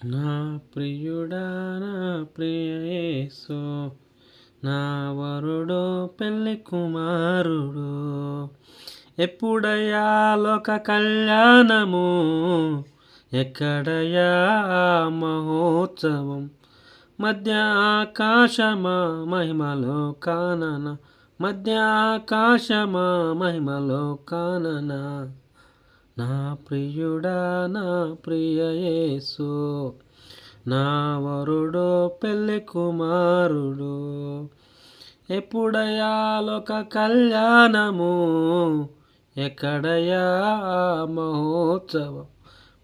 నా ప్రియుడా నా ప్రియ యేసు నా వరుడు పెళ్లి కుమారుడు ఎప్పుడయ్యా లోక కళ్యాణము ఎక్కడయ్యా ఆ మహోత్సవం మధ్య ఆకాశమా మహిమలో కానన మధ్య ఆకాశమా మహిమలో కానన నా ప్రియుడా నా ప్రియ యేసు నా వరుడు పెళ్లి కుమారుడు ఎప్పుడయ్యా లోక కళ్యాణము ఎక్కడయ్యా ఆ మహోత్సవం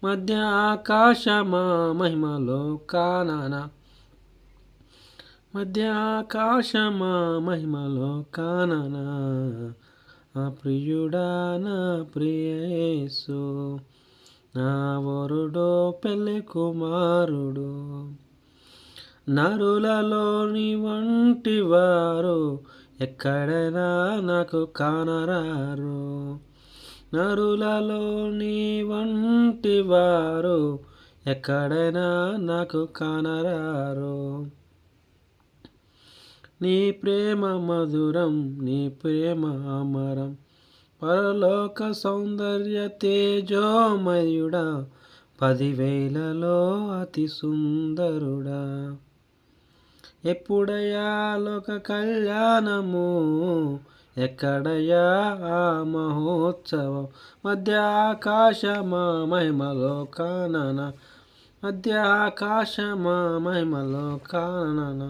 మధ్య ఆకాశమా మహిమలో కానన మధ్య ఆకాశమా మహిమలో కానన నా ప్రియుడా నా ప్రియ యేసు నా వరుడు పెళ్లి కుమారుడు నరులలోని వంటి వారు ఎక్కడైనా నాకు కానరారు నరులలోని వంటి వారు ఎక్కడైనా నాకు కానరారు నీ ప్రేమ మధురం నీ ప్రేమ అమరం పరలోక సౌందర్య తేజోమయుడా 10,000లో అతి సుందరుడా ఎప్పుడయ్యా లోక కళ్యాణము ఎక్కడయ్యా ఆ మహోత్సవం మధ్య ఆకాశమా మహిమలో కానన మధ్య ఆకాశమా మహిమలో కానన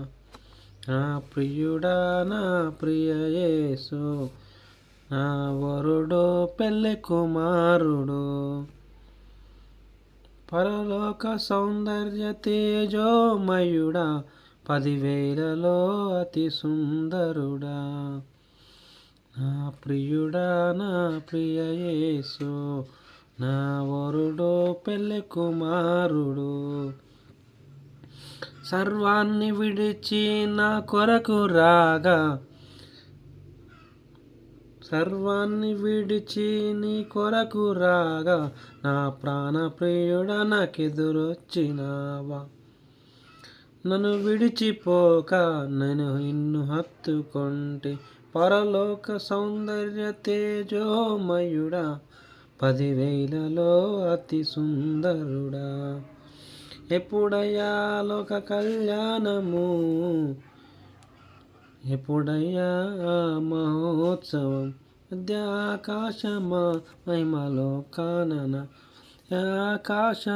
నా ప్రియుడా నా ప్రియ యేసు నా వరుడు పెళ్లి కుమారుడు పరలోక సౌందర్య తేజోమయుడా 10,000లో అతి సుందరుడా నా ప్రియుడా నా ప్రియ యేసు నా వరుడు పెళ్లి కుమారుడు సర్వాన్ని విడిచి నా కొరకు రాగా సర్వాన్ని విడిచి నీ కొరకు రాగా నా ప్రాణ ప్రియుడా నాకెదురొచ్చినావా నన్ను విడిచిపోక నేను నిన్ను హత్తుకొంటి పరలోక సౌందర్య తేజోమయుడా 10,000లో అతి సుందరుడా ఎప్పుడయ్యా లోక కళ్యాణము ఎప్పుడయ్యా మహోత్సవం మధ్య ఆకాశమా మహిమలో కానన ఆకాశం